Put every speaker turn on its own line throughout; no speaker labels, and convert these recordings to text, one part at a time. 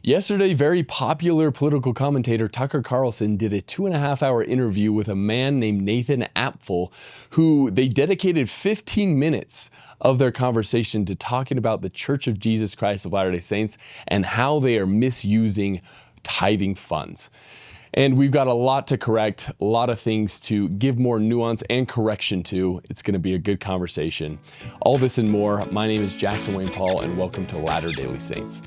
Yesterday, very popular political commentator Tucker Carlson did a 2.5-hour interview with a man named Nathan Apfel, who they dedicated 15 minutes of their conversation to talking about the Church of Jesus Christ of Latter-day Saints and how they are misusing tithing funds. And we've got a lot to correct, a lot of things to give more nuance and correction to. It's going to be a good conversation. All this and more. My name is Jackson Wayne Paul, and welcome to Latter Daily Saints.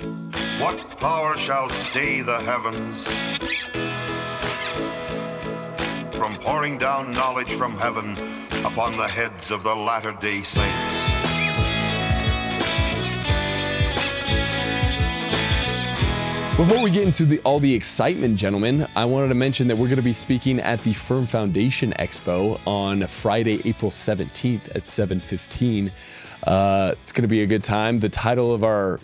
What power shall stay the heavens from pouring down knowledge from heaven upon the heads of the latter-day saints?
Before we get into all the excitement, gentlemen, I wanted to mention that we're going to be speaking at the Firm Foundation Expo on Friday, April 17th at 7:15. It's going to be a good time. The title of our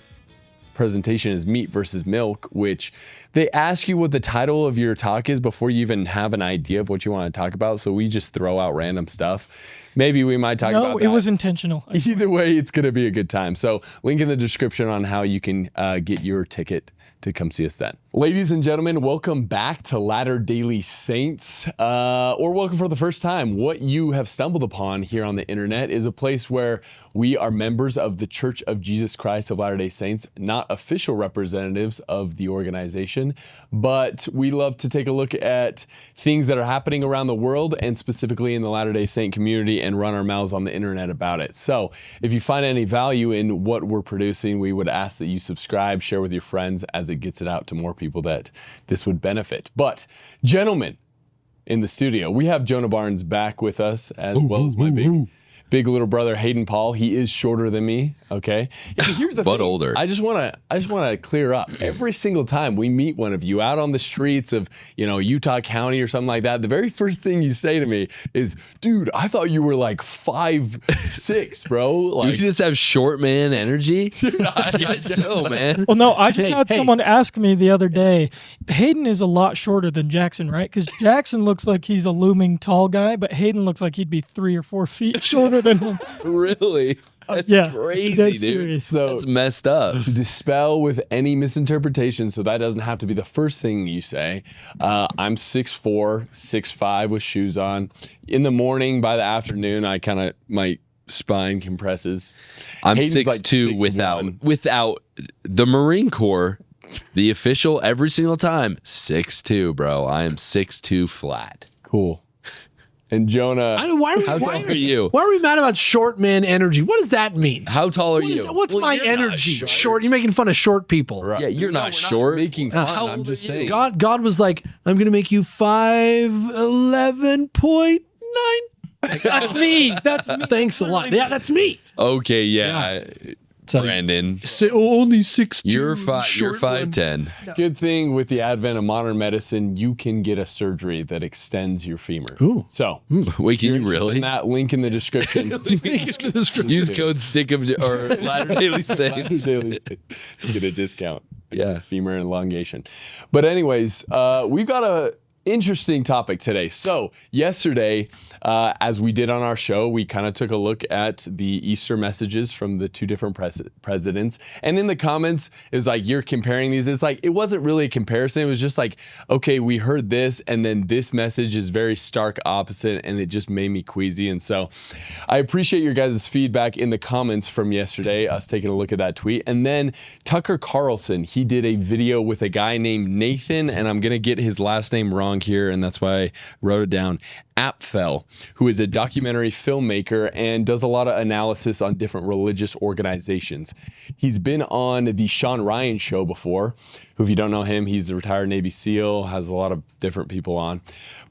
presentation is Meat versus Milk, which they ask you what the title of your talk is before you even have an idea of what you want to talk about. So we just throw out random stuff. Maybe we might talk about that.
No, it was intentional.
Either way, it's going to be a good time. So link in the description on how you can get your ticket to come see us then. Ladies and gentlemen, welcome back to Latter Daily Saints, or welcome for the first time. What you have stumbled upon here on the internet is a place where we are members of the Church of Jesus Christ of Latter-day Saints, not official representatives of the organization, but we love to take a look at things that are happening around the world and specifically in the Latter-day Saint community and run our mouths on the internet about it. So if you find any value in what we're producing, we would ask that you subscribe, share with your friends as it gets it out to more people that this would benefit. But gentlemen, in the studio, we have Jonah Barnes back with us, as well as my big little brother Hayden Paul. He is shorter than me. Okay. And here's the
but
thing.
older.
I just want to clear up. Every single time we meet one of you out on the streets of, Utah County or something like that, the very first thing you say to me is, "Dude, I thought you were like 5'6", bro." Like,
you just have short man energy. I guess so, man.
Well, no, I just had someone ask me the other day, Hayden is a lot shorter than Jackson, right? Because Jackson looks like he's a looming tall guy, but Hayden looks like he'd be 3 or 4 feet shorter than him.
Really? That's crazy,
dead
dude.
serious.
So
that's messed up.
to dispel with any misinterpretation, so that doesn't have to be the first thing you say, I'm 6'4", 6'5", with shoes on. In the morning, by the afternoon, my spine compresses.
I'm
Hayden's
6'2"
like
without the Marine Corps, the official every single time, 6'2", bro. I am 6'2" flat.
Cool. And Jonah,
Why
are you?
Why are we mad about short man energy? What does that mean?
How tall are you?
What's my energy? Short. You're making fun of short people.
Right.
Yeah, you're not short.
Making fun. I'm just saying.
God was like, I'm going to make you 5'11.9.
That's me. That's me.
Thanks a lot. Yeah, that's me.
Okay, yeah. Brandon,
only 6'2".
you're 5'10".
Good thing with the advent of modern medicine, you can get a surgery that extends your femur.
Ooh.
So,
Wait, can you really?
that link in the description.
Use code STICK'em or Latter Daily Saints.
Get a discount.
Yeah.
Femur elongation. But anyways, we've got a interesting topic today. So yesterday, as we did on our show, we kind of took a look at the Easter messages from the two different presidents. And in the comments, it was like, you're comparing these. It's like, it wasn't really a comparison. It was just like, okay, we heard this, and then this message is very stark opposite, and it just made me queasy. And so I appreciate your guys' feedback in the comments from yesterday, us taking a look at that tweet. And then Tucker Carlson, he did a video with a guy named Nathan, and I'm going to get his last name wrong here, and that's why I wrote it down, Apfel, who is a documentary filmmaker and does a lot of analysis on different religious organizations. He's been on the Sean Ryan show before, who, if you don't know him, he's a retired Navy SEAL, has a lot of different people on.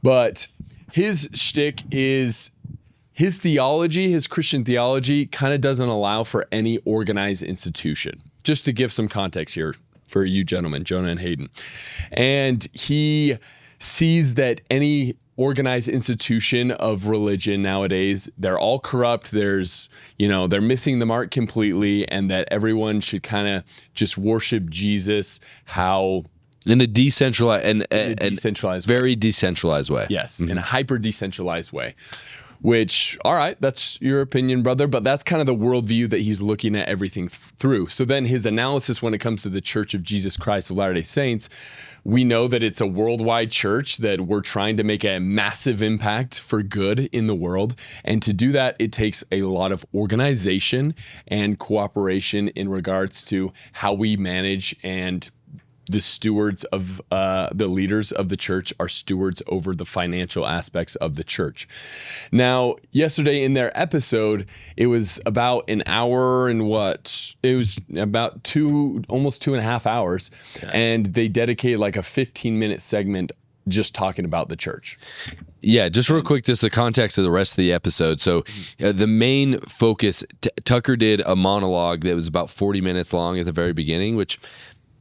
But his shtick is his theology, his Christian theology, kind of doesn't allow for any organized institution. Just to give some context here for you gentlemen, Jonah and Hayden. And he sees that any organized institution of religion nowadays, they're all corrupt. They're missing the mark completely, and that everyone should kind of just worship Jesus
in a decentralized and
decentralized
very decentralized way.
Yes, in a hyper decentralized way. which, all right, that's your opinion, brother, but that's kind of the worldview that he's looking at everything through. So then his analysis when it comes to the Church of Jesus Christ of Latter-day Saints, we know that it's a worldwide church, that we're trying to make a massive impact for good in the world. And to do that, it takes a lot of organization and cooperation in regards to how we manage, and the stewards of the leaders of the church are stewards over the financial aspects of the church. Now, yesterday in their episode, it was about an hour and it was about almost 2.5 hours. And they dedicated like a 15-minute segment just talking about the church.
Yeah, just real quick, just the context of the rest of the episode. So the main focus, Tucker did a monologue that was about 40 minutes long at the very beginning, which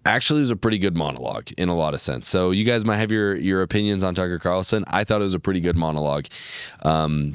actually was a pretty good monologue in a lot of sense. So you guys might have your opinions on Tucker Carlson. I thought it was a pretty good monologue,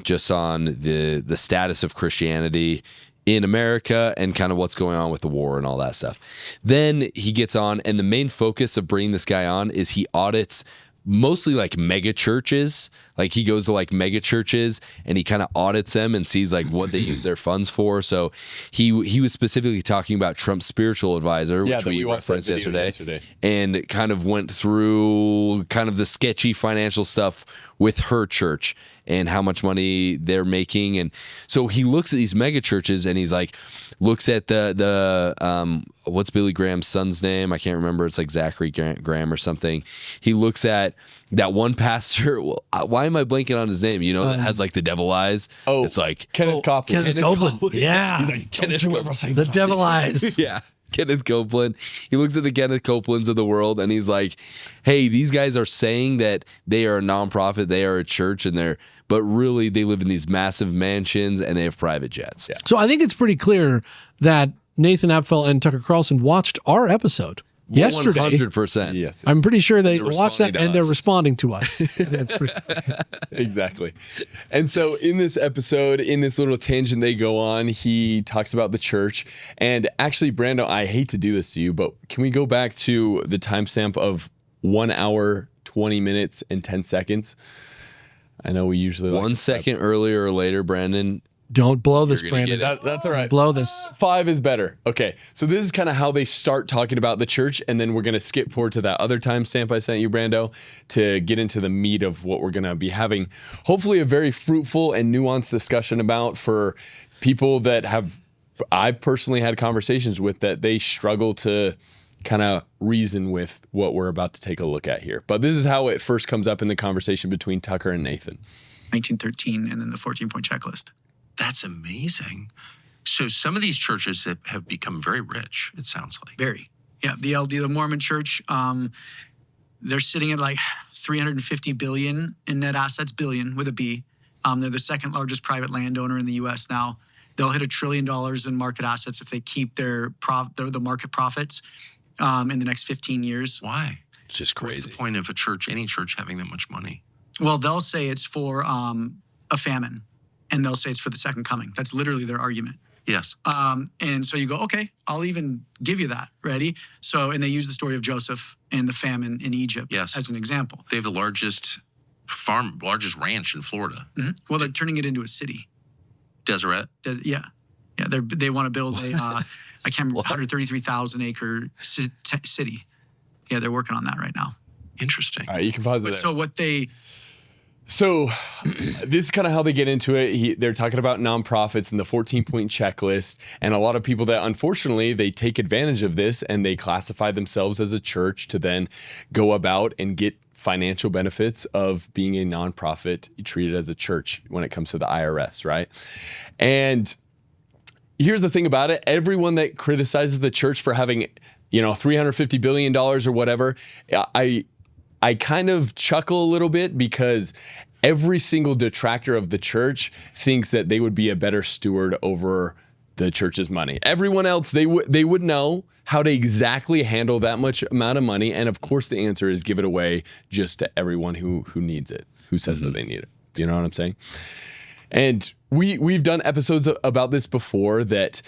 just on the status of Christianity in America and kind of what's going on with the war and all that stuff. Then he gets on, and the main focus of bringing this guy on is he audits mostly like mega churches. Like he goes to like mega churches and he kind of audits them and sees like what they use their funds for. So he was specifically talking about Trump's spiritual advisor, which we referenced yesterday, and kind of went through kind of the sketchy financial stuff with her church and how much money they're making. And so he looks at these mega churches and he's like, looks at the what's Billy Graham's son's name? I can't remember. It's like Zachary Graham or something. He looks at that one pastor. Why am I blanking on his name? You know, that has like the devil eyes. Oh, it's like
Kenneth Copeland.
Kenneth Copeland. Yeah.
Like, Kenneth Copeland.
The devil eyes.
Yeah. Kenneth Copeland. He looks at the Kenneth Copelands of the world and he's like, hey, these guys are saying that they are a nonprofit, they are a church, but really they live in these massive mansions and they have private jets. Yeah.
So I think it's pretty clear that Nathan Apfel and Tucker Carlson watched our episode yesterday.
100%.
Yes.
I'm pretty sure they
They're
watched that
responding
and
to
they're
us.
responding to us. That's pretty.
Exactly. And so in this episode, in this little tangent they go on, he talks about the church. And actually, Brando, I hate to do this to you, but can we go back to the timestamp of 1 hour, 20 minutes, and 10 seconds? I know we usually like
1 second earlier or later, Brandon.
Don't blow this,
You're gonna
Brandon.
get
That's all right.
Blow this.
5 is better. Okay. So this is kind of how they start talking about the church. And then we're going to skip forward to that other timestamp I sent you, Brando, to get into the meat of what we're going to be having. Hopefully a very fruitful and nuanced discussion about for people that I've personally had conversations with that they struggle to kind of reason with what we're about to take a look at here. But this is how it first comes up in the conversation between Tucker and Nathan.
1913 and then the 14-point checklist.
That's amazing. So some of these churches have become very rich, it sounds like.
Very. Yeah, the LD, the Mormon church, they're sitting at like 350 billion in net assets, billion with a B. They're the second largest private landowner in the U.S. now. They'll hit $1 trillion in market assets if they keep the market profits in the next 15 years.
Why?
It's just crazy.
What's the point of any church having that much money?
Well, they'll say it's for a famine, and they'll say it's for the second coming. That's literally their argument.
Yes.
And so you go, okay, I'll even give you that. Ready? So, and they use the story of Joseph and the famine in Egypt as an example.
They have the largest ranch in Florida.
Mm-hmm. Well, they're turning it into a city.
Deseret?
Yeah. They want to build a, I can't remember, 133,000 acre city. Yeah, they're working on that right now.
Interesting.
All right, you can pause it there.
So
this is kind of how they get into it. They're talking about nonprofits and the 14-point checklist, and a lot of people that unfortunately they take advantage of this and they classify themselves as a church to then go about and get financial benefits of being a nonprofit treated as a church when it comes to the IRS, right? And here's the thing about it. Everyone that criticizes the church for having, $350 billion or whatever, I kind of chuckle a little bit because every single detractor of the church thinks that they would be a better steward over the church's money. Everyone else, they would know how to exactly handle that much amount of money. And of course, the answer is give it away just to everyone who needs it, who says that they need it. You know what I'm saying? And we've done episodes about this before that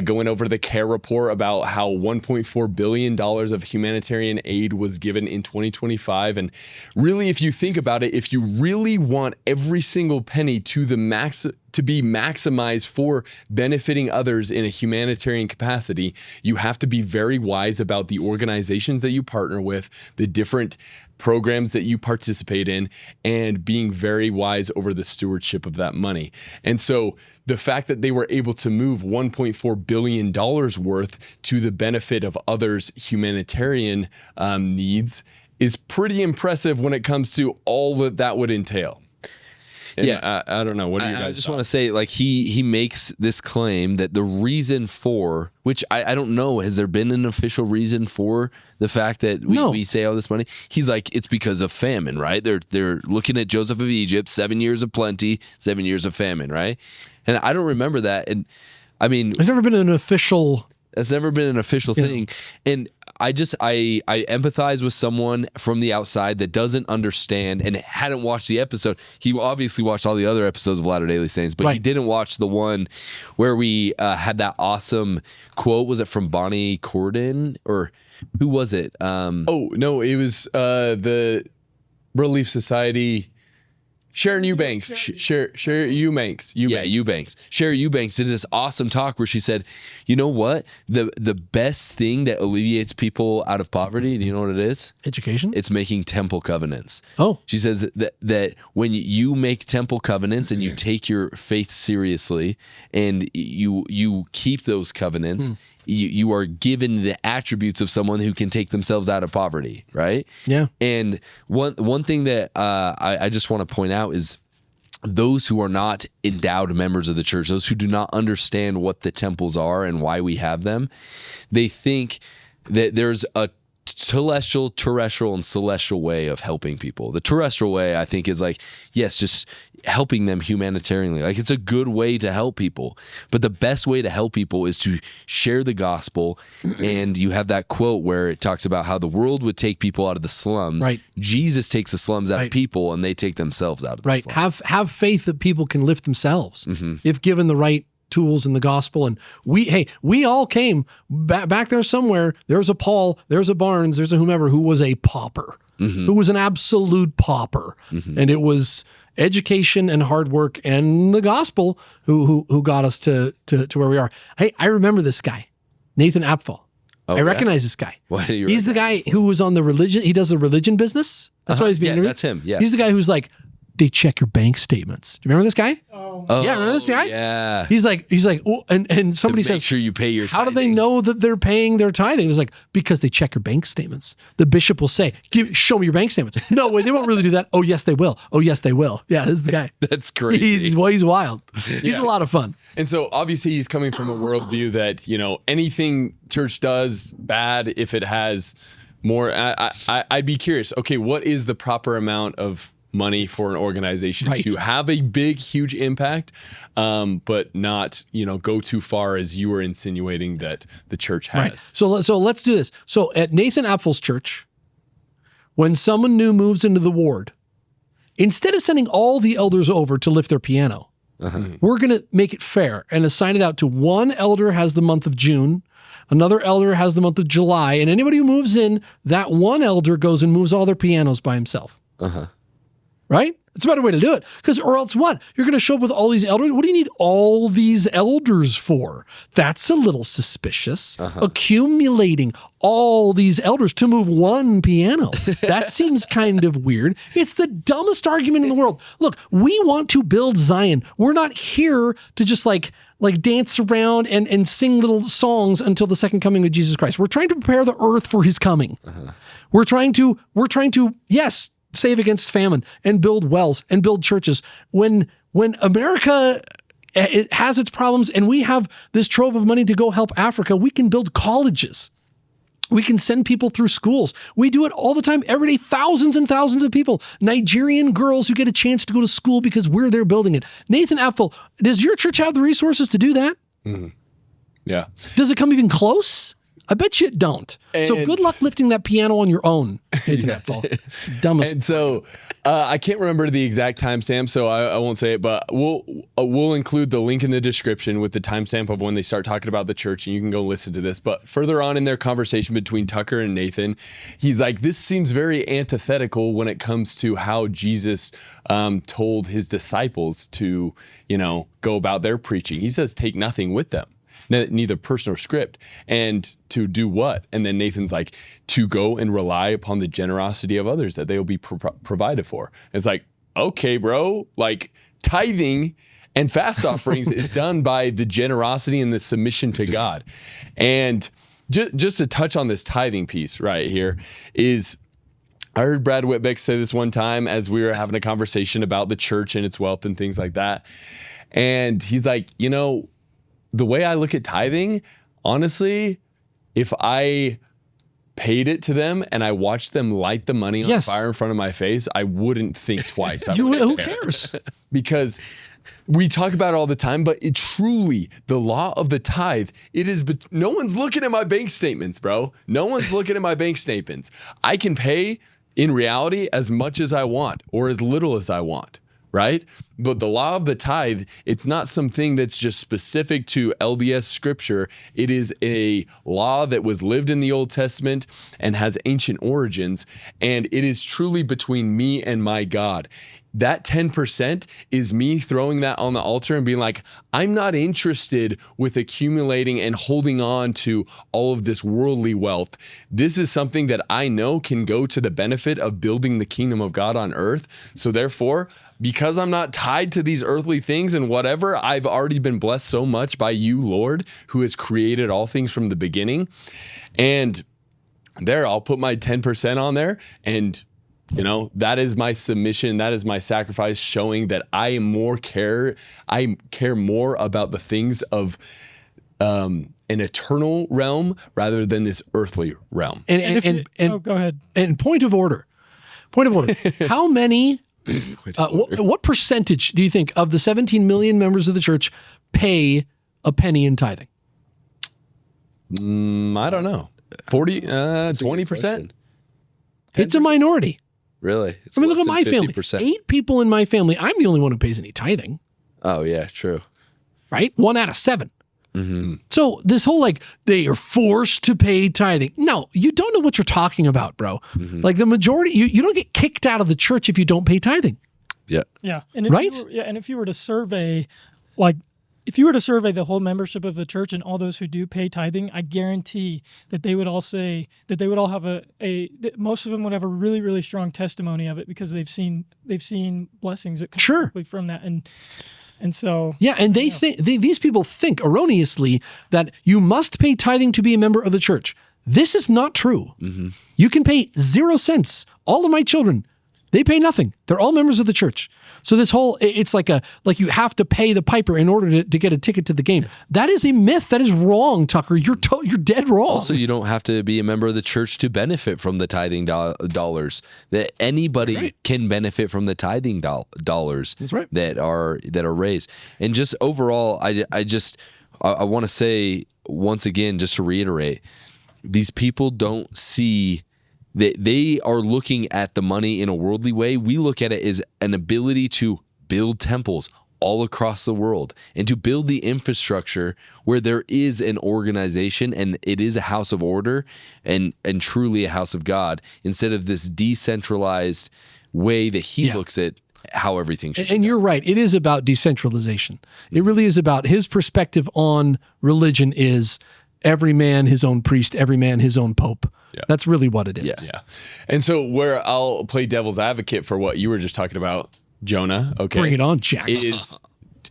going over the CARE report about how $1.4 billion of humanitarian aid was given in 2025. And really, if you think about it, if you really want every single penny to be maximized for benefiting others in a humanitarian capacity, you have to be very wise about the organizations that you partner with, the different programs that you participate in, and being very wise over the stewardship of that money. And so the fact that they were able to move $1.4 billion worth to the benefit of others' humanitarian needs is pretty impressive when it comes to all that would entail. And
Yeah.
I don't know. What do you guys
I just want to say, like, he makes this claim that the reason for, which I don't know, has there been an official reason for the fact that we say all this money? He's like, it's because of famine, right? They're looking at Joseph of Egypt, 7 years of plenty, 7 years of famine, right? And I don't remember that. And I mean,
There's never been an official.
that's never been an official thing. And I empathize with someone from the outside that doesn't understand and hadn't watched the episode. He obviously watched all the other episodes of Latter Daily Saints, but he didn't watch the one where we had that awesome quote. Was it from Bonnie Cordon or who was it?
Oh, no, it was the Relief Society. Sharon Eubanks. Sharon Eubanks.
Yeah, Eubanks. Sherry Eubanks did this awesome talk where she said, you know what? The best thing that alleviates people out of poverty, do you know what it is?
Education?
It's making temple covenants.
Oh.
She says that when you make temple covenants and you take your faith seriously and you keep those covenants, you are given the attributes of someone who can take themselves out of poverty, right?
Yeah.
And one thing that I just want to point out is those who are not endowed members of the church, those who do not understand what the temples are and why we have them, they think that there's a celestial, terrestrial, and celestial way of helping people. The terrestrial way, I think, is like, yes, just helping them humanitarianly. Like, it's a good way to help people. But the best way to help people is to share the gospel. And you have that quote where it talks about how the world would take people out of the slums.
Right.
Jesus takes the slums out of people, and they take themselves out of the slums.
Have faith that people can lift themselves if given the right tools in the gospel. And we all came back there somewhere. There's a Paul, there's a Barnes, there's a whomever who was a pauper, who was an absolute pauper. And it was education and hard work and the gospel who got us to where we are. Hey, I remember this guy, Nathan Apfel. I recognize this guy.
Why do you
He's the guy who was on the religion. He does the religion business. That's why he's being interviewed.
That's him. Yeah.
He's the guy who's like, they check your bank statements. Do you remember this guy? Yeah, remember this guy?
Yeah.
He's like, oh, and somebody says,
make sure you pay your
how do they
tithing.
know that they're paying their tithing? It's like, because they check your bank statements. The bishop will say, show me your bank statements. No, wait, they won't really do that. Oh, yes, they will. Oh, yes, they will. Yeah, this is the guy.
That's crazy.
He's wild. He's a lot of fun.
And so obviously he's coming from a worldview that, anything church does bad if it has more. I'd be curious. Okay, what is the proper amount of money for an organization to have a big, huge impact, but not, go too far as you were insinuating that the church has.
Right. So let's do this. So at Nathan Apfel's church, when someone new moves into the ward, instead of sending all the elders over to lift their piano, we're going to make it fair and assign it out to one elder has the month of June, another elder has the month of July, and anybody who moves in, that one elder goes and moves all their pianos by himself. Right? It's a better way to do it. Or else what? You're going to show up with all these elders? What do you need all these elders for? That's a little suspicious. Accumulating all these elders to move one piano. That seems kind of weird. It's the dumbest argument in the world. Look, we want to build Zion. We're not here to just like dance around and sing little songs until the second coming of Jesus Christ. We're trying to prepare the earth for his coming. We're trying to, yes, save against famine and build wells and build churches. When America has its problems and we have this trove of money to go help Africa, we can build colleges. We can send people through schools. We do it all the time, every day, thousands and thousands of people. Nigerian girls who get a chance to go to school because we're there building it. Nathan Apfel, does your church have the resources to do that?
Yeah.
Does it come even close? I bet you it don't. So good luck lifting that piano on your own. Dumbest.
And so I can't remember the exact timestamp, so I won't say it, but we'll include the link in the description with the timestamp of when they start talking about the church, and you can go listen to this. But further on in their conversation between Tucker and Nathan, he's like, this seems very antithetical when it comes to how Jesus told his disciples to, go about their preaching. He says, take nothing with them. Neither person or script, and to do what? And then Nathan's like, to go and rely upon the generosity of others that they will be provided for. And it's like, okay, bro, like tithing and fast offerings is done by the generosity and the submission to God. And just to touch on this tithing piece right here is, I heard Brad Whitbeck say this one time as we were having a conversation about the church and its wealth and things like that. And he's like, the way I look at tithing, honestly, if I paid it to them and I watched them light the money on fire in front of my face, I wouldn't think twice.
Who cares?
Because we talk about it all the time, but it truly, the law of the tithe, it is, no one's looking at my bank statements, bro. No one's looking at my bank statements. I can pay, in reality, as much as I want or as little as I want. Right? But the law of the tithe, it's not something that's just specific to LDS scripture. It is a law that was lived in the Old Testament and has ancient origins. And it is truly between me and my God. That 10% is me throwing that on the altar and being like, I'm not interested with accumulating and holding on to all of this worldly wealth. This is something that I know can go to the benefit of building the kingdom of God on earth. So therefore, because I'm not tied to these earthly things and whatever, I've already been blessed so much by you, Lord, who has created all things from the beginning. And there, I'll put my 10% on there, and that is my submission. That is my sacrifice, showing that I care more about the things of an eternal realm rather than this earthly realm.
And
go ahead.
And point of order. How many? What percentage do you think of the 17 million members of the church pay a penny in tithing?
I don't know. 20%?
It's a minority.
Really? It's
look at my
50%.
family. 8 people in my family. I'm the only one who pays any tithing.
Oh, yeah, true.
Right? 1 out of 7.
Mm-hmm.
So this whole they are forced to pay tithing. No, you don't know what you're talking about, bro. Mm-hmm. Like the majority, you don't get kicked out of the church if you don't pay tithing.
Yeah.
Yeah. And if you were to survey, the whole membership of the church and all those who do pay tithing, I guarantee that they would all say that they would all have that most of them would have a really, really strong testimony of it because they've seen blessings that come directly from that. And so
and they think these people think erroneously that you must pay tithing to be a member of the church. This is not true. Mm-hmm. You can pay 0 cents. All of my children, they pay nothing. They're all members of the church. So this whole, it's like you have to pay the piper in order to get a ticket to the game. That is a myth. That is wrong, Tucker. You're dead wrong.
Also, you don't have to be a member of the church to benefit from the tithing dollars. That anybody can benefit from the tithing dollars.
That's right.
that are raised. And just overall, I want to say once again, just to reiterate, these people don't see. They are looking at the money in a worldly way. We look at it as an ability to build temples all across the world and to build the infrastructure where there is an organization and it is a house of order and truly a house of God, instead of this decentralized way that he looks at how everything should be.
And you're right. It is about decentralization. It really is about his perspective on religion is every man his own priest, every man his own pope. Yeah. That's really what it is.
Yeah. And so where I'll play devil's advocate for what you were just talking about, Jonah, okay.
Bring it on, Jack.
Is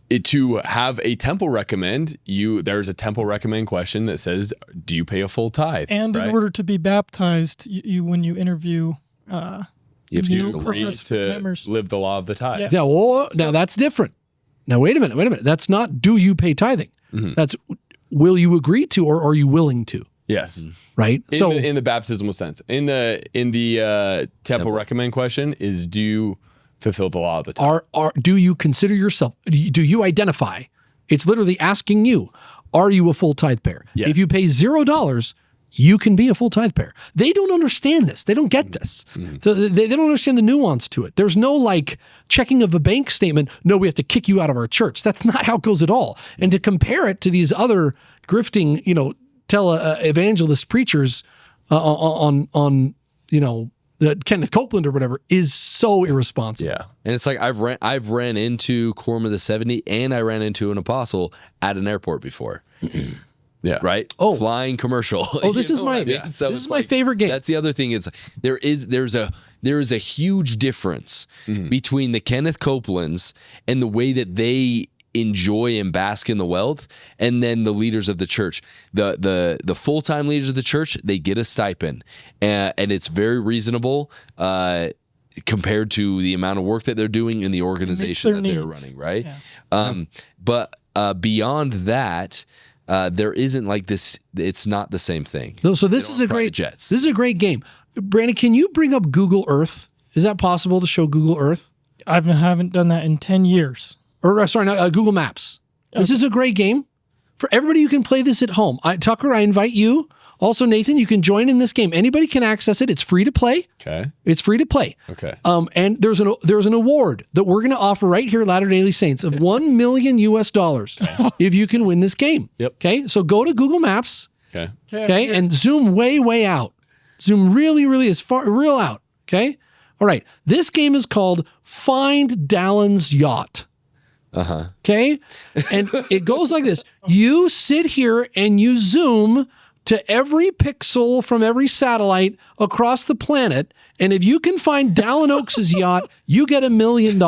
to have a temple recommend you. There's a temple recommend question that says, do you pay a full tithe?
And in order to be baptized, you when you interview
you have to
agree to live the law of the tithe.
Yeah, well, now that's different. Now, wait a minute. That's not do you pay tithing. Mm-hmm. That's will you agree to or are you willing to?
Yes.
Right.
In the baptismal sense, in the temple recommend question is, do you fulfill the law of the tithe?
Do you consider yourself? Do you identify? It's literally asking you, are you a full tithe payer?
Yes.
If you pay $0, you can be a full tithe payer. They don't understand this. They don't get this. So they don't understand the nuance to it. There's no like checking of a bank statement. No, we have to kick you out of our church. That's not how it goes at all. And to compare it to these other grifting, evangelist preachers on Kenneth Copeland or whatever is so irresponsible.
Yeah. And it's like I've ran into Quorum of the 70 and I ran into an apostle at an airport before.
Yeah.
Right?
Oh.
Flying commercial.
Oh, this is my
So
this
it's
is my favorite game.
That's the other thing is there is a huge difference between the Kenneth Copelands and the way that they enjoy and bask in the wealth, and then the leaders of the church. The full-time leaders of the church, they get a stipend, and it's very reasonable compared to the amount of work that they're doing in the organization that they're running, right? Yeah. But beyond that, there isn't like this. It's not the same thing.
No, so this is a great
jets.
This is a great game. Brandon, can you bring up Google Earth? Is that possible to show Google Earth?
I haven't done that in 10 years.
Or sorry, no, Google Maps. This is a great game for everybody. You can play this at home. Tucker, I invite you. Also, Nathan, you can join in this game. Anybody can access it. It's free to play.
Okay.
It's free to play.
Okay.
And there's an award that we're going to offer right here at Latter Daily Saints of $1 million if you can win this game.
Yep.
Okay. So go to Google Maps.
Okay.
Okay. And zoom way out. Zoom really as far, real out. Okay. All right. This game is called Find Dallin's Yacht. Okay. And it goes like this. You sit here and you zoom to every pixel from every satellite across the planet. And if you can find Dallin Oaks' yacht, you get $1 million.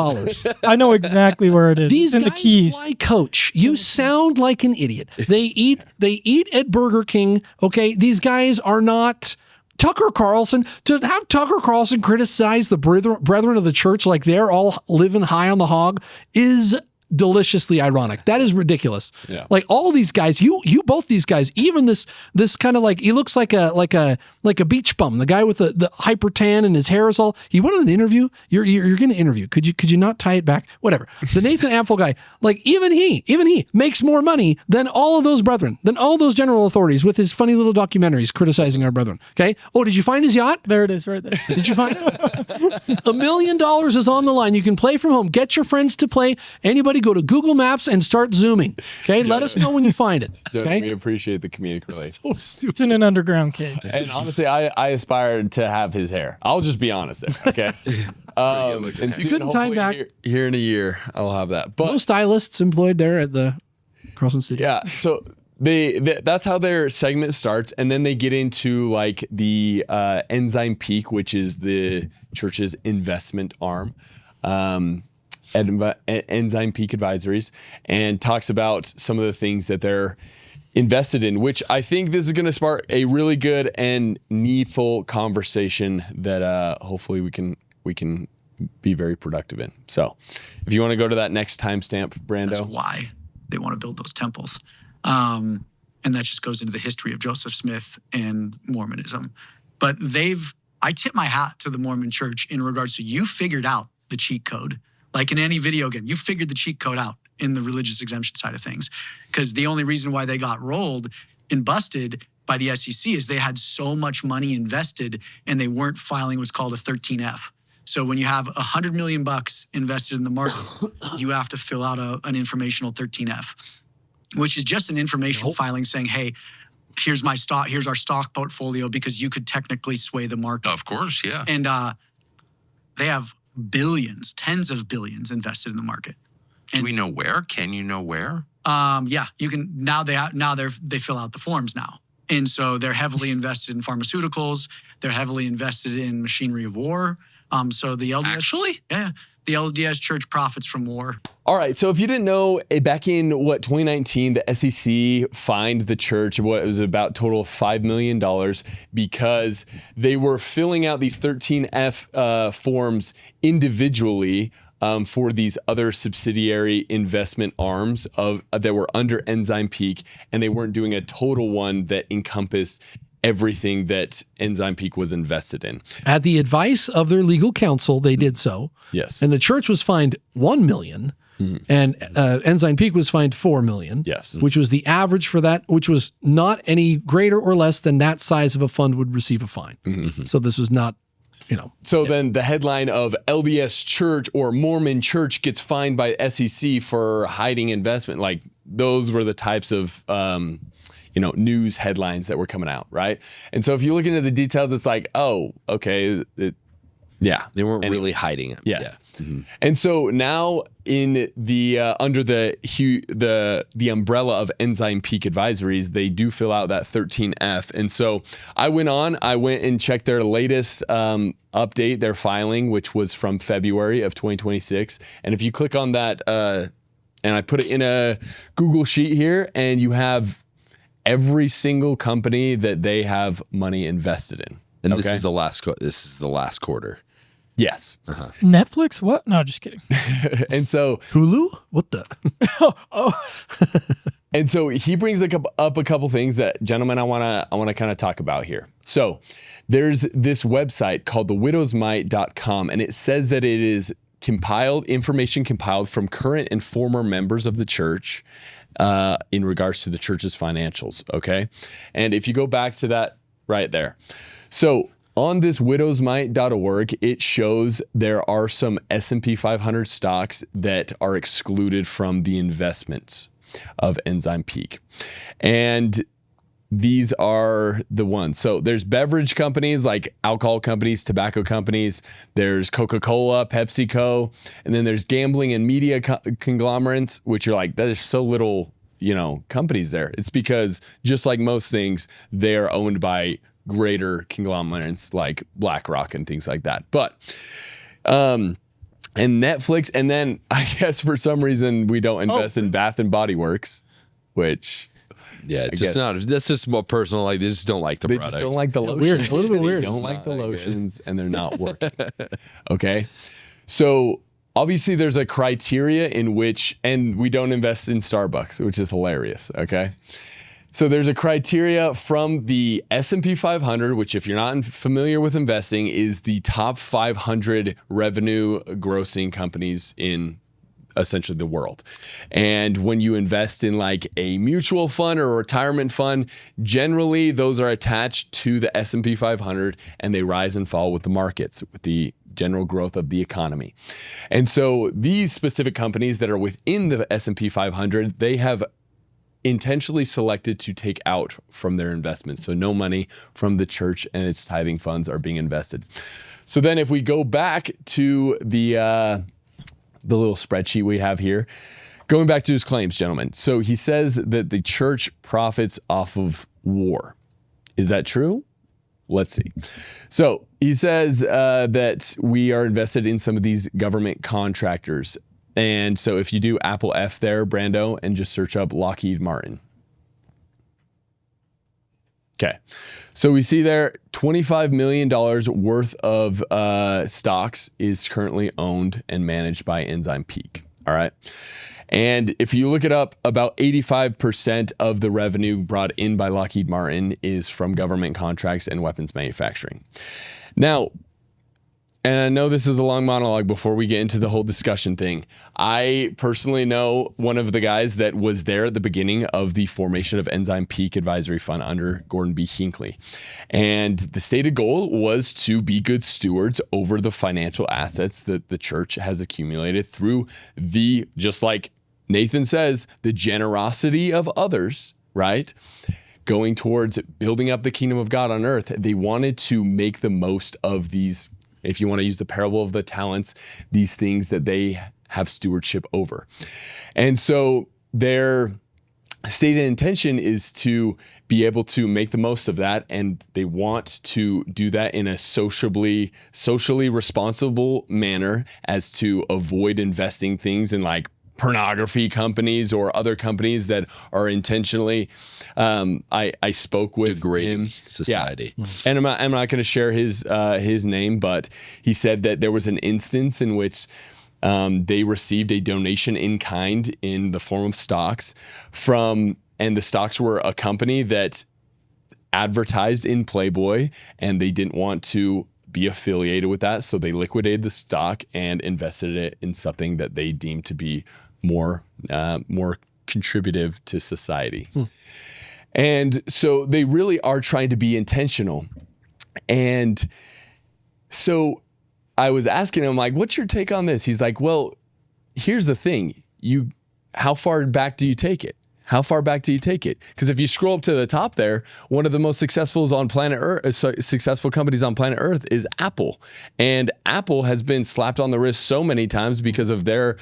I know exactly where it is.
These
it's in
guys
the Keys.
fly coach. You sound like an idiot. They eat at Burger King. Okay. These guys are not Tucker Carlson. To have Tucker Carlson criticize the brethren of the church like they're all living high on the hog is deliciously ironic. That is ridiculous.
Yeah.
Like all these guys, you both these guys, even this kind of like he looks like a beach bum. The guy with the hyper tan and his hair is all. He went on an interview. You're going to interview. Could you not tie it back? Whatever. The Nathan Apfel guy, like even he makes more money than all of those brethren, than all those general authorities with his funny little documentaries criticizing our brethren. Okay. Oh, did you find his yacht?
There it is, right there.
Did you find it? $1 million is on the line. You can play from home. Get your friends to play. Anybody go to Google Maps and start zooming. Okay, let us know when you find it. Okay,
We appreciate the comedic relief.
so stupid.
It's in an underground cave.
And honestly, I aspired to have his hair. I'll just be honest there, okay? And soon,
couldn't tie
hopefully,
back.
here in a year, I'll have that. But
No stylists employed there at the Carlson Studio.
yeah, so that's how their segment starts, and then they get into like the Enzyme Peak, which is the church's investment arm. Enzyme Peak Advisories, and talks about some of the things that they're invested in, which I think this is going to spark a really good and needful conversation that hopefully we can be very productive in. So if you want to go to that next timestamp, Brando.
That's why they want to build those temples. And that just goes into the history of Joseph Smith and Mormonism. But I tip my hat to the Mormon church in regards to you figured out the cheat code. Like in any video game, you figured the cheat code out in the religious exemption side of things. Because the only reason why they got rolled and busted by the SEC is they had so much money invested and they weren't filing what's called a 13F. So when you have $100 million invested in the market, you have to fill out an informational 13F, which is just an informational filing saying, hey, here's my stock, here's our stock portfolio, because you could technically sway the market.
Of course, yeah.
And they have billions, tens of billions invested in the market. And,
do we know where? Can you know where?
Yeah, you can. Now they fill out the forms now, and so they're heavily invested in pharmaceuticals. They're heavily invested in machinery of war. So the LDS
Actually,
yeah, the LDS Church profits from war.
All right, so if you didn't know, back in 2019, the SEC fined the church what it was about total of $5 million because they were filling out these 13F forms individually for these other subsidiary investment arms that were under Enzyme Peak, and they weren't doing a total one that encompassed everything that Enzyme Peak was invested in.
At the advice of their legal counsel, they did so.
Yes.
And the church was fined $1 million And Ensign Peak was fined $4 million.
Yes.
Which was the average for that, which was not any greater or less than that size of a fund would receive a fine. So this was not,
So then the headline of LDS Church or Mormon Church gets fined by SEC for hiding investment. Like those were the types of, news headlines that were coming out, right? And so if you look into the details, it's like, oh, okay, yeah.
They weren't really hiding it.
Yes. Yeah. And so now in the under the umbrella of Ensign Peak Advisories, they do fill out that 13F. And so I went and checked their latest update, their filing, which was from February of 2026. And if you click on that, and I put it in a Google sheet here, and you have every single company that they have money invested in.
And this is the last quarter.
Yes.
Netflix? What? No, just kidding.
And so
Hulu? What the?
And so he brings up a couple things that, gentlemen, I want to kind of talk about here. So there's this website called thewidowsmite.com, and it says that it is information compiled from current and former members of the church in regards to the church's financials. Okay. And if you go back to that right there. So on this widowsmite.org, it shows there are some S&P 500 stocks that are excluded from the investments of Ensign Peak. And these are the ones. So there's beverage companies like alcohol companies, tobacco companies. There's Coca-Cola, PepsiCo. And then there's gambling and media conglomerates, which are like, there's so little, companies there. It's because just like most things, they're owned by greater conglomerates like BlackRock and things like that. But, and Netflix, and then I guess for some reason we don't invest in Bath and Body Works, which
it's just not. That's just more personal. Like they just don't like the
they
product.
just don't like the lotions.
Weird, a little bit weird.
They don't like the lotions, and they're not working. Okay, so obviously there's a criteria in which, and we don't invest in Starbucks, which is hilarious. Okay. So there's a criteria from the S&P 500, which if you're not familiar with investing, is the top 500 revenue grossing companies in essentially the world. And when you invest in like a mutual fund or a retirement fund, generally those are attached to the S&P 500 and they rise and fall with the markets, with the general growth of the economy. And so these specific companies that are within the S&P 500, they have intentionally selected to take out from their investments. So no money from the church and its tithing funds are being invested. So then if we go back to the little spreadsheet we have here, going back to his claims, gentlemen. So he says that the church profits off of war. Is that true? Let's see. So he says that we are invested in some of these government contractors. And so if you do Apple F there, Brando, and just search up Lockheed Martin. Okay. So we see there $25 million worth of stocks is currently owned and managed by Ensign Peak. All right. And if you look it up, about 85% of the revenue brought in by Lockheed Martin is from government contracts and weapons manufacturing. Now, and I know this is a long monologue before we get into the whole discussion thing. I personally know one of the guys that was there at the beginning of the formation of Ensign Peak Advisory Fund under Gordon B. Hinckley. And the stated goal was to be good stewards over the financial assets that the church has accumulated through the, just like Nathan says, the generosity of others, right? Going towards building up the kingdom of God on earth. They wanted to make the most of these, if you want to use the parable of the talents, these things that they have stewardship over. And so their stated intention is to be able to make the most of that. And they want to do that in a socially responsible manner, as to avoid investing things in like pornography companies or other companies that are intentionally, I spoke with
degrading
him.
society.
Yeah. And I'm not going to share his name, but he said that there was an instance in which they received a donation in kind in the form of stocks and the stocks were a company that advertised in Playboy, and they didn't want to be affiliated with that. So they liquidated the stock and invested it in something that they deemed to be more contributive to society. And so they really are trying to be intentional. And so I was asking him, like, what's your take on this? He's like, well, here's the thing. How far back do you take it? How far back do you take it? Because if you scroll up to the top there, one of the most successful companies on planet Earth is Apple. And Apple has been slapped on the wrist so many times because of their,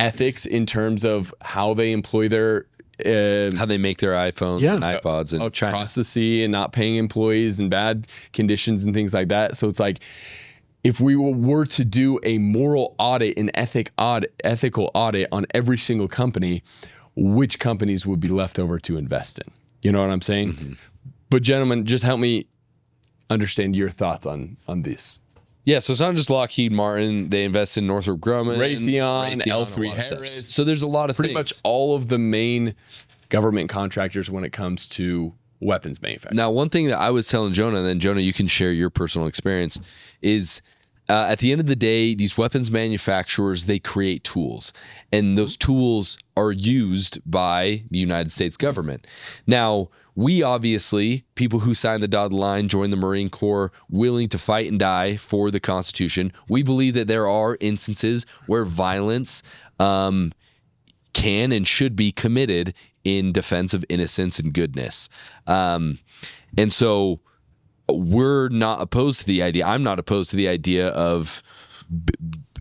ethics in terms of how they employ their
how they make their iPhones and iPods and
across the sea, and not paying employees in bad conditions and things like that. So it's like, if we were to do a moral audit, an ethical audit on every single company, which companies would be left over to invest in? You know what I'm saying? Mm-hmm. But gentlemen, just help me understand your thoughts on this.
Yeah, so it's not just Lockheed Martin. They invest in Northrop Grumman,
Raytheon, L3 Harris.
So there's a lot of
pretty much all of the main government contractors when it comes to weapons manufacturing.
Now, one thing that I was telling Jonah, and then Jonah, you can share your personal experience, is at the end of the day, these weapons manufacturers, they create tools, and those tools are used by the United States government. Now, we obviously, people who signed the dotted line, joined the Marine Corps, willing to fight and die for the Constitution, we believe that there are instances where violence can and should be committed in defense of innocence and goodness. And so we're not opposed to the idea. I'm not opposed to the idea of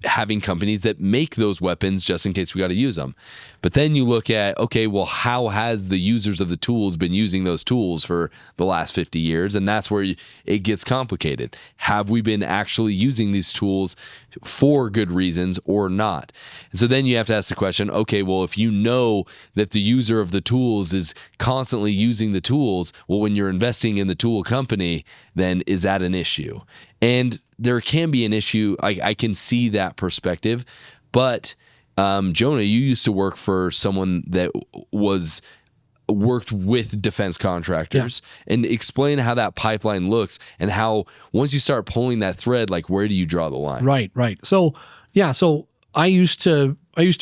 having companies that make those weapons just in case we got to use them. But then you look at, okay, well, how has the users of the tools been using those tools for the last 50 years? And that's where it gets complicated. Have we been actually using these tools for good reasons or not? And so then you have to ask the question, okay, well, if you know that the user of the tools is constantly using the tools, well, when you're investing in the tool company, then is that an issue? And there can be an issue. I can see that perspective, but Jonah, you used to work for someone that worked with defense contractors, and explain how that pipeline looks and how once you start pulling that thread, like where do you draw the line?
Right. So I used to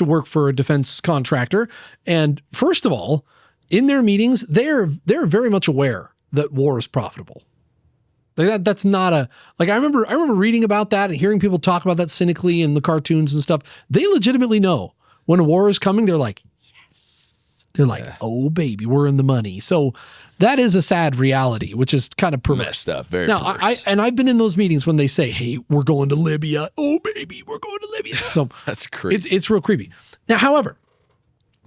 work for a defense contractor, and first of all, in their meetings, they're very much aware that war is profitable. Like that's not I remember reading about that and hearing people talk about that cynically in the cartoons and stuff. They legitimately know when a war is coming. They're like, yes. They're like, oh baby, we're in the money. So that is a sad reality, which is kind of perverse.
Messed up, very
now,
perverse.
I've been in those meetings when they say, hey, we're going to Libya. Oh baby, we're going to Libya. So
that's crazy.
It's real creepy. Now, however,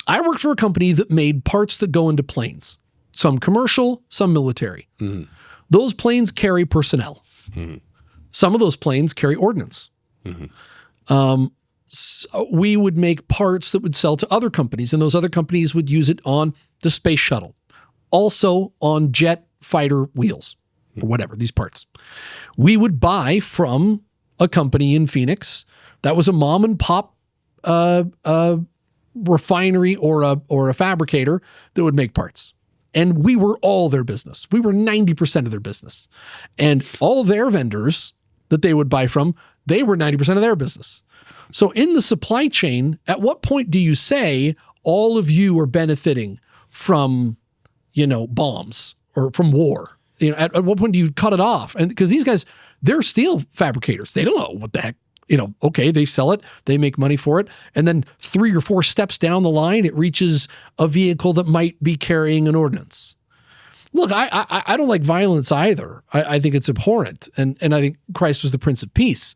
I worked for a company that made parts that go into planes. Some commercial, some military. Mm-hmm. Those planes carry personnel. Mm-hmm. Some of those planes carry ordnance. Mm-hmm. So we would make parts that would sell to other companies, and those other companies would use it on the space shuttle, also on jet fighter wheels, or whatever, these parts. We would buy from a company in Phoenix that was a mom and pop refinery or a fabricator that would make parts. And we were all their business. We were 90% of their business. And all their vendors that they would buy from, they were 90% of their business. So in the supply chain, at what point do you say all of you are benefiting from, bombs or from war? At what point do you cut it off? And because these guys, they're steel fabricators. They don't know what the heck. Okay, they sell it, they make money for it, and then 3 or 4 steps down the line, it reaches a vehicle that might be carrying an ordnance. Look, I don't like violence either. I think it's abhorrent, and I think Christ was the Prince of Peace.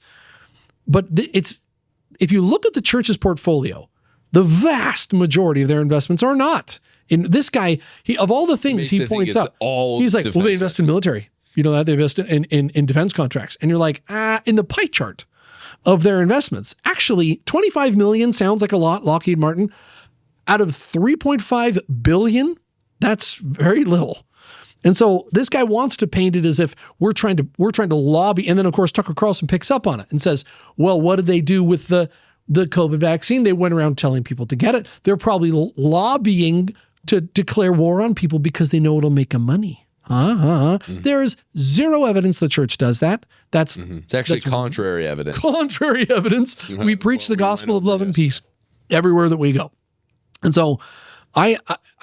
But if you look at the church's portfolio, the vast majority of their investments are not. In this guy, of all the things he points out, he's like, well, they invest in military. You know that they invest in defense contracts, and you're like, in the pie chart of their investments. Actually, $25 million sounds like a lot, Lockheed Martin. Out of $3.5 billion, that's very little. And so this guy wants to paint it as if we're trying to lobby. And then, of course, Tucker Carlson picks up on it and says, well, what did they do with the COVID vaccine? They went around telling people to get it. They're probably lobbying to declare war on people because they know it'll make them money. There's zero evidence the church does that. That's
It's actually contrary evidence.
contrary evidence. We preach the gospel of love and peace everywhere that we go. And so I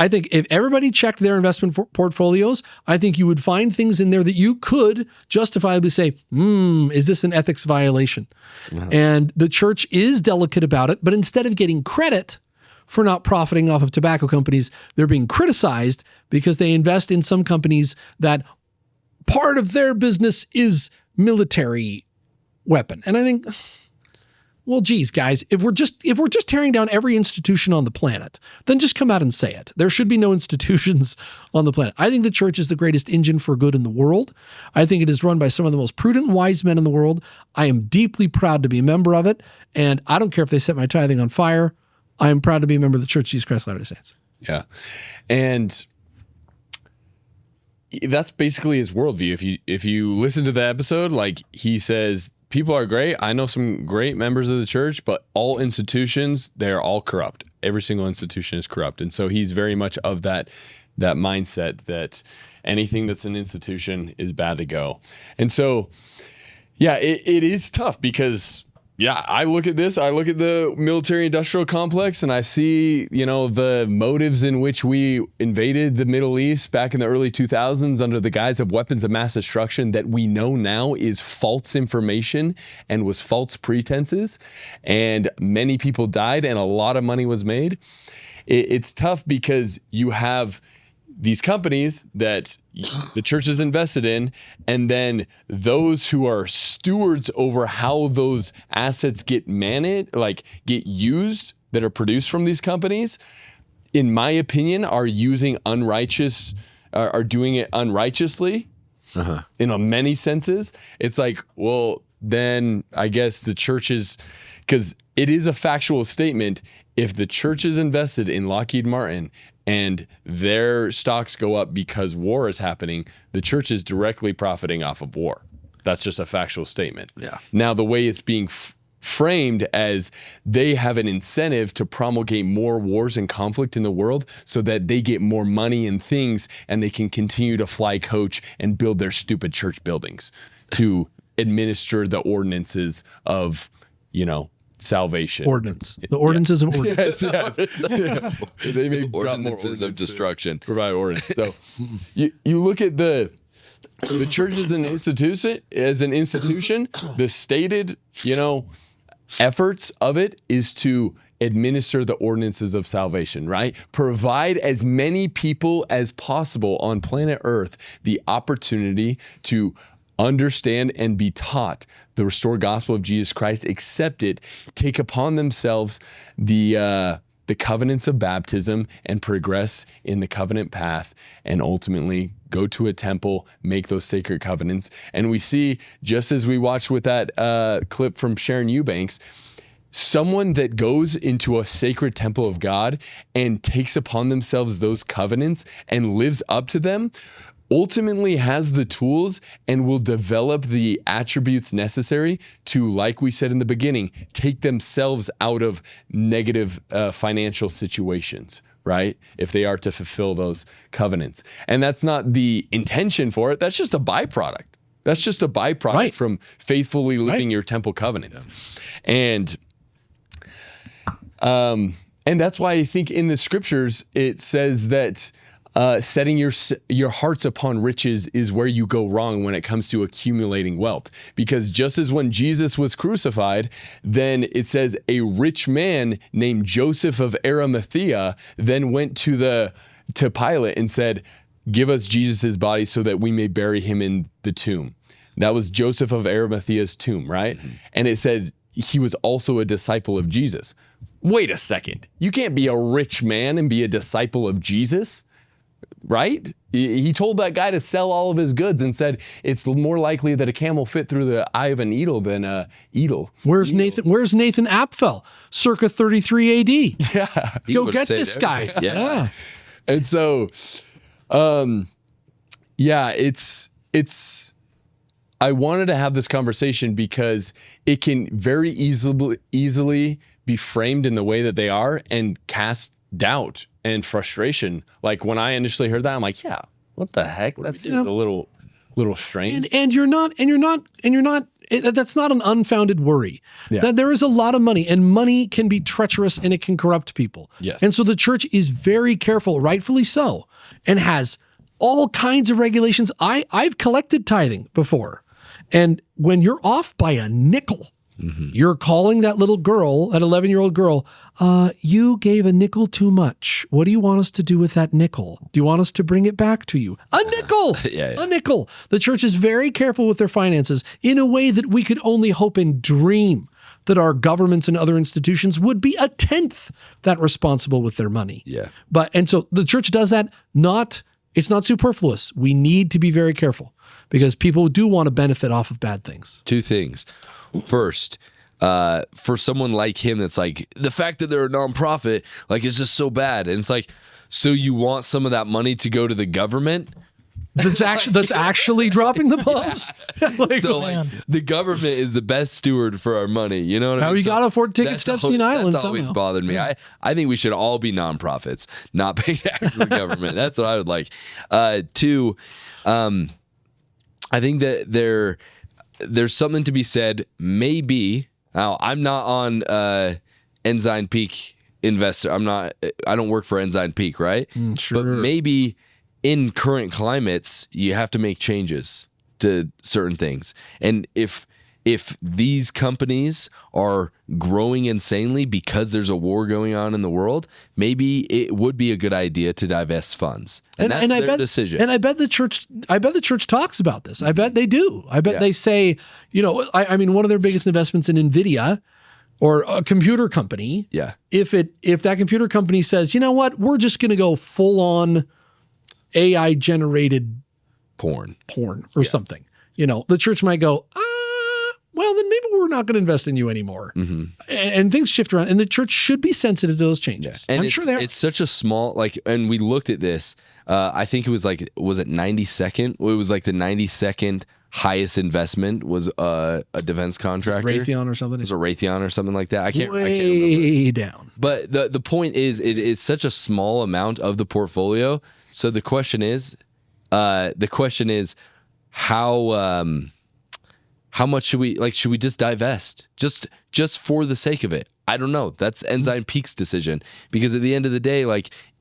think if everybody checked their investment portfolios, I think you would find things in there that you could justifiably say, is this an ethics violation? And the church is delicate about it, but instead of getting credit for not profiting off of tobacco companies, they're being criticized because they invest in some companies that part of their business is military weapon. And I think, well, geez, guys, if we're just tearing down every institution on the planet, then just come out and say it. There should be no institutions on the planet. I think the church is the greatest engine for good in the world. I think it is run by some of the most prudent and wise men in the world. I am deeply proud to be a member of it, and I don't care if they set my tithing on fire. I am proud to be a member of the Church of Jesus Christ of Latter-day Saints.
Yeah. And that's basically his worldview. If you listen to the episode, like he says, people are great. I know some great members of the church, but all institutions, they're all corrupt. Every single institution is corrupt. And so he's very much of that mindset that anything that's an institution is bad to go. And so, yeah, it is tough because, yeah, I look at this, I look at the military industrial complex, and I see, the motives in which we invaded the Middle East back in the early 2000s under the guise of weapons of mass destruction that we know now is false information and was false pretenses. And many people died and a lot of money was made. It's tough because you have these companies that the church is invested in, and then those who are stewards over how those assets get managed, like get used, that are produced from these companies, in my opinion, are doing it unrighteously in many senses. It's like, well, then I guess the churches, because it is a factual statement, if the church is invested in Lockheed Martin and their stocks go up because war is happening, the church is directly profiting off of war. That's just a factual statement.
Yeah.
Now, the way it's being framed as they have an incentive to promulgate more wars and conflict in the world so that they get more money and things and they can continue to fly coach and build their stupid church buildings to administer the ordinances of, salvation.
Ordinance. The ordinances of ordinance.
They may
Ordinances of destruction.
provide ordinance. So you look at the church as an institution, the stated, efforts of it is to administer the ordinances of salvation, right? Provide as many people as possible on planet Earth the opportunity to understand and be taught the restored gospel of Jesus Christ, accept it, take upon themselves the covenants of baptism and progress in the covenant path, and ultimately go to a temple, make those sacred covenants. And we see, just as we watched with that clip from Sharon Eubanks, someone that goes into a sacred temple of God and takes upon themselves those covenants and lives up to them ultimately has the tools and will develop the attributes necessary to, like we said in the beginning, take themselves out of negative financial situations, right? If they are to fulfill those covenants. And that's not the intention for it. That's just a byproduct. That's just a byproduct from faithfully living your temple covenants. Yeah. And that's why I think in the scriptures, it says that setting your hearts upon riches is where you go wrong when it comes to accumulating wealth. Because just as when Jesus was crucified, then it says a rich man named Joseph of Arimathea then went to Pilate and said, "Give us Jesus's body so that we may bury him in the tomb." That was Joseph of Arimathea's tomb, right? Mm-hmm. And it says he was also a disciple of Jesus. Wait a second. You can't be a rich man and be a disciple of Jesus. Right? He told that guy to sell all of his goods and said it's more likely that a camel fit through the eye of a needle than a needle.
Where's Nathan Apfel? Circa 33 AD.
Yeah.
Go get this guy.
Yeah.
And so, it's I wanted to have this conversation because it can very easily be framed in the way that they are and cast doubt and frustration. Like when I initially heard that, I'm like, yeah, What the heck? That seems a little strange.
And you're not. That's not an unfounded worry.
Yeah.
That there is a lot of money, and money can be treacherous and it can corrupt people.
Yes.
And so the church is very careful, rightfully so, and has all kinds of regulations. I've collected tithing before, and when you're off by a nickel, you're calling that little girl, that 11-year-old girl, you gave a nickel too much. What do you want us to do with that nickel? Do you want us to bring it back to you? A nickel! A nickel. The church is very careful with their finances in a way that we could only hope and dream that our governments and other institutions would be a tenth that responsible with their money.
Yeah.
And so the church does that, it's not superfluous. We need to be very careful because people do want to benefit off of bad things.
Two things. First, for someone like him that's like, the fact that they're a nonprofit, like, it's just so bad. And it's like, so you want some of that money to go to the government?
That's actually dropping the bombs?
The government is the best steward for our money. You know what I mean?
How you got to afford tickets to Epstein Island
That's always
somehow.
bothered me. I think we should all be nonprofits, not pay tax to the government. That's what I would like. Two, I think that there's something to be said. Maybe now I'm not on Ensign Peak investor. I don't work for Ensign Peak, right?
Sure.
But maybe in current climates, you have to make changes to certain things. And if these companies are growing insanely because there's a war going on in the world, maybe it would be a good idea to divest funds. And that's their decision.
And I bet the church talks about this. I bet they do. I bet they say, I mean, one of their biggest investments in NVIDIA or a computer company.
Yeah.
If that computer company says, you know what, we're just going to go full on AI generated
porn
or something, the church might go, well, then maybe we're not going to invest in you anymore. And things shift around, and the church should be sensitive to those changes.
And
I'm sure they are.
It's such a small, and we looked at this, I think it was was it 92nd? It was like the 92nd highest investment was a defense contractor.
Raytheon or something.
It was a Raytheon or something like that. I can't remember.
Way down.
But the point is, it is such a small amount of the portfolio. So the question is how much should we just divest just for the sake of it? I don't know. That's Ensign Peak's decision, because at the end of the day,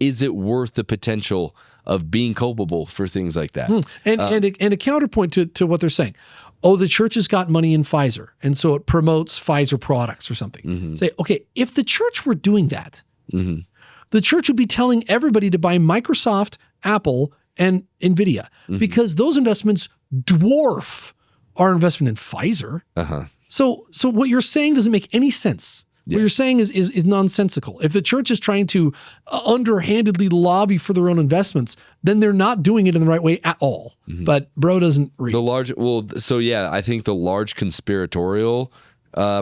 is it worth the potential of being culpable for things like that?
And a counterpoint to what they're saying. Oh, the church has got money in Pfizer, and so it promotes Pfizer products or something. Say, okay, if the church were doing that, the church would be telling everybody to buy Microsoft, Apple, and NVIDIA, because those investments dwarf our investment in Pfizer. So what you're saying doesn't make any sense. What you're saying is nonsensical. If the church is trying to underhandedly lobby for their own investments, then they're not doing it in the right way at all. But bro doesn't read.
I think the large conspiratorial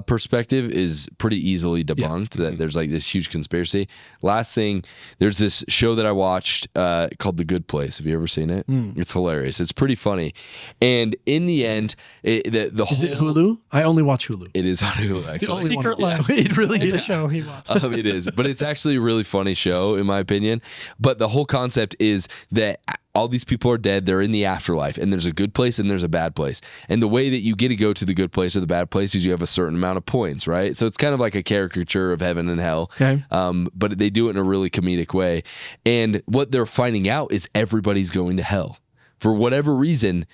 perspective is pretty easily debunked, that there's this huge conspiracy. Last thing, there's this show that I watched called The Good Place. Have you ever seen it? It's hilarious. It's pretty funny. And in the end, is it
Hulu? I only watch Hulu.
It is on Hulu, actually.
Secret Lives.
It really is.
The show he watched.
It is, but it's actually a really funny show, in my opinion. But the whole concept is that all these people are dead. They're in the afterlife, and there's a good place and there's a bad place. And the way that you get to go to the good place or the bad place is you have a certain amount of points, right? So it's kind of like a caricature of heaven and hell.
Okay.
But they do it in a really comedic way. And what they're finding out is everybody's going to hell. For whatever reason,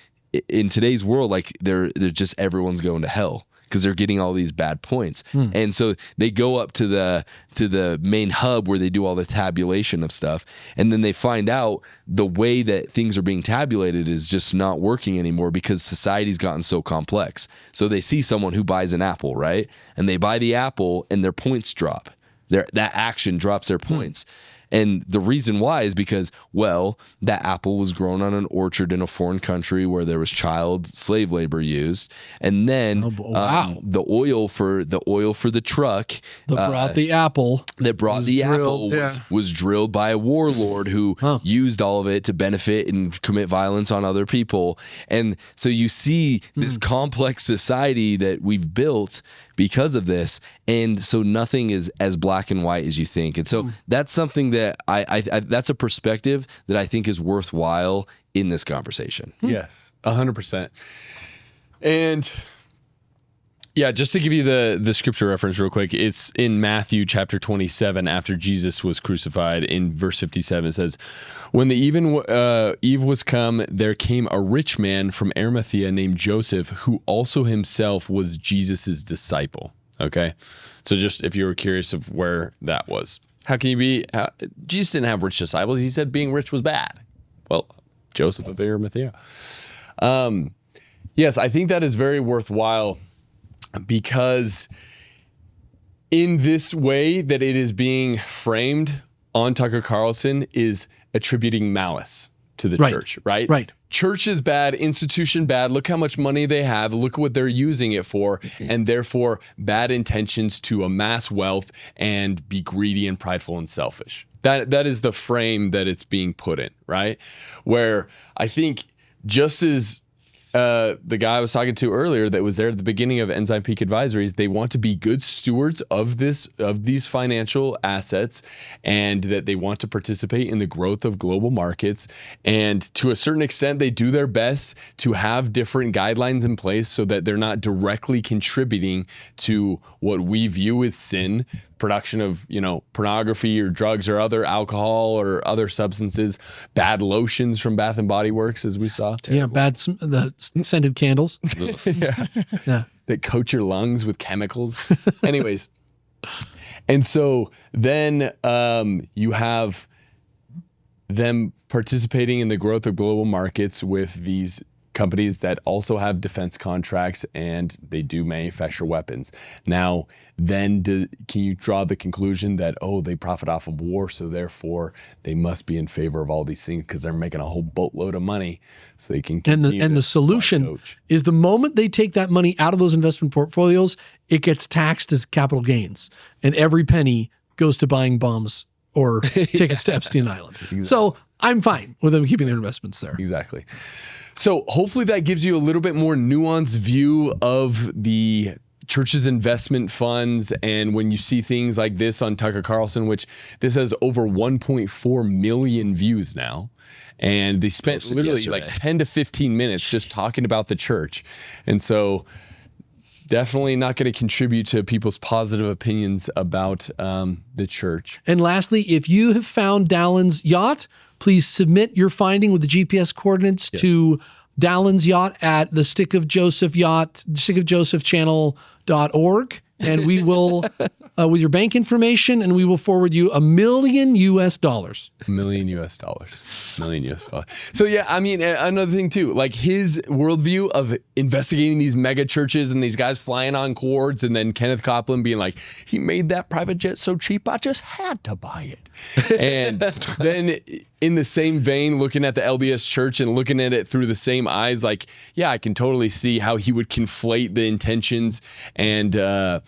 in today's world, they're just everyone's going to hell, because they're getting all these bad points. And so they go up to the main hub where they do all the tabulation of stuff, and then they find out the way that things are being tabulated is just not working anymore, because society's gotten so complex. So they see someone who buys an apple, right? And they buy the apple and their points drop. That action drops their points. And the reason why is because, that apple was grown on an orchard in a foreign country where there was child slave labor used, and then the oil for the truck
That brought the apple
was drilled by a warlord who used all of it to benefit and commit violence on other people. And so you see this complex society that we've built because of this, and so nothing is as black and white as you think. And so that's something that I that's a perspective that I think is worthwhile in this conversation.
Yes, 100%. And yeah, just to give you the scripture reference real quick, it's in Matthew chapter 27 after Jesus was crucified. In verse 57, it says, "When the eve was come, there came a rich man from Arimathea named Joseph, who also himself was Jesus's disciple." Okay, so just if you were curious of where that was, how can you be? Jesus didn't have rich disciples. He said being rich was bad. Well, Joseph of Arimathea. Yes, I think that is very worthwhile. Because in this way that it is being framed on Tucker Carlson is attributing malice to the church, right?
Right.
Church is bad, institution bad. Look how much money they have. Look what they're using it for. And therefore, bad intentions to amass wealth and be greedy and prideful and selfish. That is the frame that it's being put in, right? Where I think just as the guy I was talking to earlier that was there at the beginning of Ensign Peak Advisories, they want to be good stewards of these financial assets, and that they want to participate in the growth of global markets. And to a certain extent, they do their best to have different guidelines in place so that they're not directly contributing to what we view as sin, production of, pornography or drugs or other alcohol or other substances, bad lotions from Bath and Body Works, as we saw.
Yeah, the scented candles.
Yeah. That coat your lungs with chemicals. Anyways. And so then you have them participating in the growth of global markets with these companies that also have defense contracts, and they do manufacture weapons. Now, then can you draw the conclusion that, they profit off of war, so therefore they must be in favor of all these things because they're making a whole boatload of money so they can continue.
And the solution is the moment they take that money out of those investment portfolios, it gets taxed as capital gains, and every penny goes to buying bombs or tickets to Epstein Island. Exactly. So I'm fine with them keeping their investments there.
Exactly. So hopefully that gives you a little bit more nuanced view of the church's investment funds. And when you see things like this on Tucker Carlson, which this has over 1.4 million views now, and they spent literally like 10 to 15 minutes just talking about the church. And so definitely not going to contribute to people's positive opinions about the church.
And lastly, if you have found Dallin's yacht, please submit your finding with the GPS coordinates to Dallin's yacht at the Stick of Joseph channel.org. And we will, with your bank information, and we will forward you $1 million. $1
million. So yeah, I mean, another thing too, like his worldview of investigating these mega churches and these guys flying on cords, and then Kenneth Copeland being like, he made that private jet so cheap, I just had to buy it. And then in the same vein, looking at the LDS church and looking at it through the same eyes, like, yeah, I can totally see how he would conflate the intentions and,
the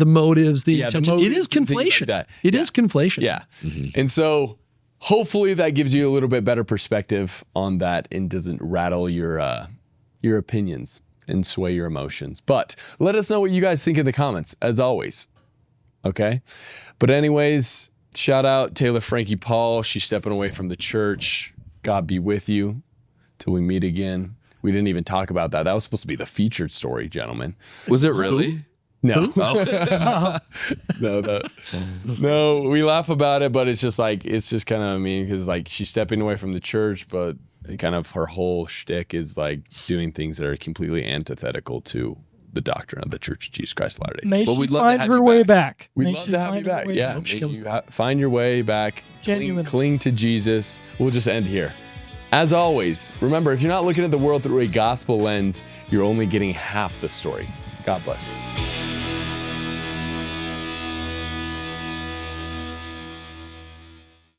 motives, the intention.
Motives,
it is conflation.
Like
it is conflation.
Yeah. Mm-hmm. And so hopefully that gives you a little bit better perspective on that and doesn't rattle your opinions and sway your emotions. But let us know what you guys think in the comments, as always. Okay? But anyways, shout out Taylor Frankie Paul. She's stepping away from the church. God be with you till we meet again. We didn't even talk about that. That was supposed to be the featured story, gentlemen.
Was it really?
No. No, we laugh about it, but it's just kind of because like she's stepping away from the church, but kind of her whole shtick is like doing things that are completely antithetical to the doctrine of the Church of Jesus Christ of Latter-day Saints.
May she find her way back.
We'd love to have you back. Yeah, find your way back. Cling to Jesus. We'll just end here. As always, remember, if you're not looking at the world through a gospel lens, you're only getting half the story. God bless you.